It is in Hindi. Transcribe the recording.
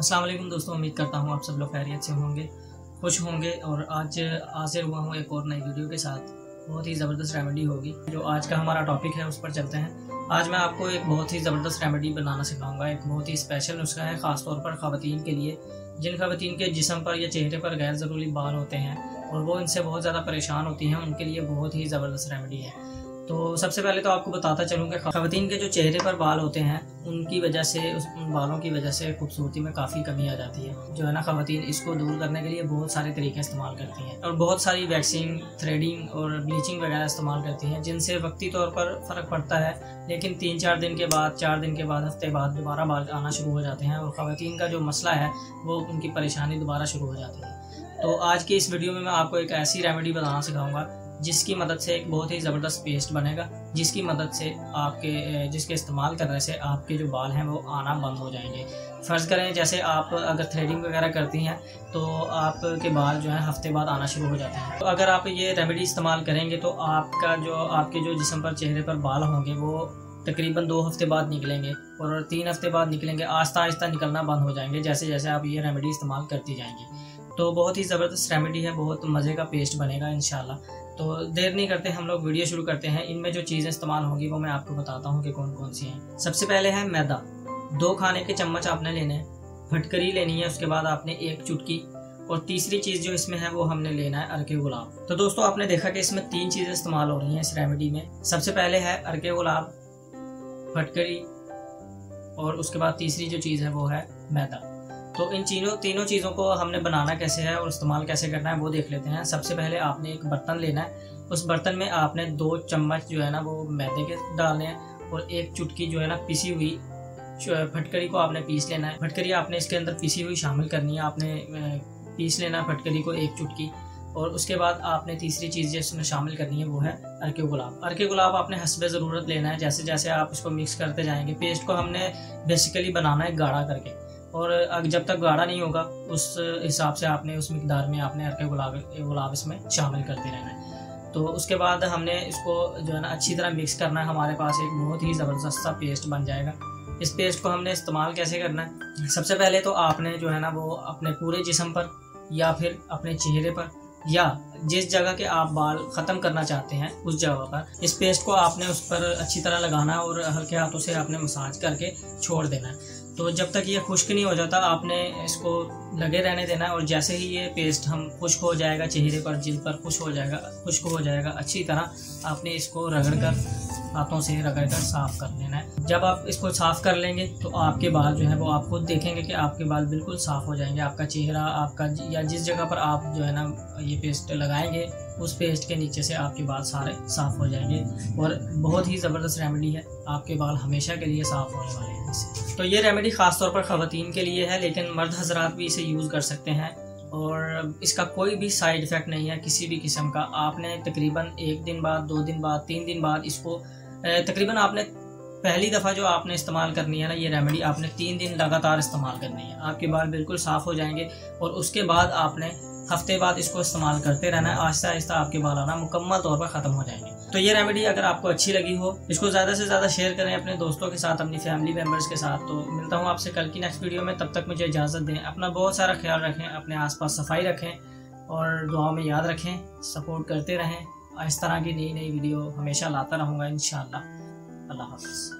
अस्सलाम वालेकुम दोस्तों, उम्मीद करता हूँ आप सब लोग खैरियत से होंगे, खुश होंगे। और आज हाजिर हुआ हूँ एक और नई वीडियो के साथ। बहुत ही ज़बरदस्त रेमेडी होगी। जो आज का हमारा टॉपिक है उस पर चलते हैं। आज मैं आपको एक बहुत ही ज़बरदस्त रेमेडी बनाना सिखाऊंगा। एक बहुत ही स्पेशल नुस्खा है, ख़ास तौर पर ख़वातीन के लिए, जिन ख़वातीन के जिस्म पर या चेहरे पर गैर ज़रूरी बाल होते हैं और वो इनसे बहुत ज़्यादा परेशान होती हैं। उनके लिए बहुत ही ज़बरदस्त रेमेडी है। तो सबसे पहले तो आपको बताता चलूँ कि ख़वातीन के जो चेहरे पर बाल होते हैं उनकी वजह से, उन बालों की वजह से खूबसूरती में काफ़ी कमी आ जाती है। जो है ना, ख़वातीन इसको दूर करने के लिए बहुत सारे तरीके इस्तेमाल करती हैं और बहुत सारी वैक्सिंग, थ्रेडिंग और ब्लीचिंग वगैरह इस्तेमाल करती हैं, जिनसे वक्ती तौर पर फ़र्क पड़ता है। लेकिन 3-4 दिन के बाद, 4 दिन के बाद, हफ्ते बाद दोबारा बाल आना शुरू हो जाते हैं और ख़वातीन का जो मसला है वो उनकी परेशानी दोबारा शुरू हो जाती है। तो आज की इस वीडियो में मैं आपको एक ऐसी रेमेडी बनाना सिखाऊंगा जिसकी मदद से एक बहुत ही ज़बरदस्त पेस्ट बनेगा, जिसकी मदद से जिसके इस्तेमाल करने से आपके जो बाल हैं वो आना बंद हो जाएंगे। फ़र्ज़ करें जैसे आप अगर थ्रेडिंग वगैरह करती हैं तो आपके बाल जो है हफ्ते बाद आना शुरू हो जाते हैं। तो अगर आप ये रेमेडी इस्तेमाल करेंगे तो आपके जो जिस्म पर, चेहरे पर बाल होंगे वो तकरीबन 2 हफ्ते बाद निकलेंगे और 3 हफ्ते बाद निकलेंगे। आहिस्ता आहिस्ता निकलना बंद हो जाएंगे जैसे जैसे आप ये रेमेडी इस्तेमाल करती जाएंगी। तो बहुत ही ज़बरदस्त रेमेडी है, बहुत मज़े का पेस्ट बनेगा इंशाल्लाह। तो देर नहीं करते, हम लोग वीडियो शुरू करते हैं। इनमें जो चीज़ें इस्तेमाल होंगी वो मैं आपको बताता हूँ कि कौन कौन सी हैं। सबसे पहले है मैदा। 2 खाने के चम्मच आपने लेने हैं। फटकरी लेनी है, उसके बाद आपने 1 चुटकी। और तीसरी चीज़ जो इसमें है वो हमने लेना है अरके गुलाब। तो दोस्तों आपने देखा कि इसमें 3 चीज़ें इस्तेमाल हो रही हैं इस रेमेडी में। सबसे पहले है अरके गुलाब, फटकरी और उसके बाद तीसरी जो चीज़ है वो है मैदा। तो इन तीनों चीज़ों को हमने बनाना कैसे है और इस्तेमाल कैसे करना है वो देख लेते हैं। सबसे पहले आपने एक बर्तन लेना है। उस बर्तन में आपने 2 चम्मच जो है ना वो मैदे के डालने हैं और 1 चुटकी जो है ना पिसी हुई फटकरी को आपने पीस लेना है। फटकरी आपने इसके अंदर पिसी हुई शामिल करनी है। आपने पीस लेना है फटकरी को 1 चुटकी। और उसके बाद आपने तीसरी चीज़ जिसमें शामिल करनी है वो है अरके गुलाब। अरके गुलाब आपने हस्बे ज़रूरत लेना है। जैसे जैसे आप उसको मिक्स करते जाएंगे, पेस्ट को हमने बेसिकली बनाना है गाढ़ा करके, और जब तक गाढ़ा नहीं होगा उस हिसाब से आपने उस मिकदार में आपने अरके गुलाब इसमें शामिल करते रहना है। तो उसके बाद हमने इसको जो है ना अच्छी तरह मिक्स करना है। हमारे पास एक बहुत ही ज़बरदस्त सा पेस्ट बन जाएगा। इस पेस्ट को हमने इस्तेमाल कैसे करना है, सबसे पहले तो आपने जो है ना वो अपने पूरे जिस्म पर या फिर अपने चेहरे पर या जिस जगह के आप बाल ख़त्म करना चाहते हैं उस जगह पर इस पेस्ट को आपने उस पर अच्छी तरह लगाना है और हल्के हाथों से आपने मसाज करके छोड़ देना है। तो जब तक ये खुश्क नहीं हो जाता आपने इसको लगे रहने देना है। और जैसे ही ये पेस्ट हम खुश्क हो जाएगा, चेहरे पर, जिल्द पर खुश्क हो जाएगा अच्छी तरह, आपने इसको हाथों से रगड़कर साफ़ कर लेना है। जब आप इसको साफ़ कर लेंगे तो आपके बाल जो है वो आप खुद देखेंगे कि आपके बाल बिल्कुल साफ़ हो जाएंगे। आपका चेहरा, आपका या जिस जगह पर आप जो है ना ये पेस्ट लगाएंगे उस पेस्ट के नीचे से आपके बाल सारे साफ़ हो जाएंगे। और बहुत ही ज़बरदस्त रेमेडी है, आपके बाल हमेशा के लिए साफ़ होने वाले हैं इससे। तो ये रेमेडी ख़ास तौर पर ख़वातीन के लिए है, लेकिन मर्द हज़रात भी इसे यूज़ कर सकते हैं और इसका कोई भी साइड इफ़ेक्ट नहीं है किसी भी किस्म का। आपने तकरीबन 1 दिन बाद, 2 दिन बाद, 3 दिन बाद इसको तकरीबन आपने पहली दफ़ा जो आपने इस्तेमाल करनी है ना ये रेमेडी, आपने 3 दिन लगातार इस्तेमाल करनी है। आपके बाल बिल्कुल साफ़ हो जाएंगे और उसके बाद आपने हफ्ते बाद इसको इस्तेमाल करते रहना है। आहिस्ता आहिस्ता आपके बाल आना मुकम्मल तौर पर ख़त्म हो जाएंगे। तो ये रेमेडी अगर आपको अच्छी लगी हो, इसको ज़्यादा से ज़्यादा शेयर करें अपने दोस्तों के साथ, अपनी फैमिली मेम्बर्स के साथ। तो मिलता हूँ आपसे कल की नेक्स्ट वीडियो में, तब तक मुझे इजाज़त दें। अपना बहुत सारा ख्याल रखें, अपने आसपास सफाई रखें और दुआ में याद रखें, सपोर्ट करते रहें। इस तरह की नई वीडियो हमेशा लाता रहूँगा इंशाअल्लाह। अल्लाह हाफ़िज़।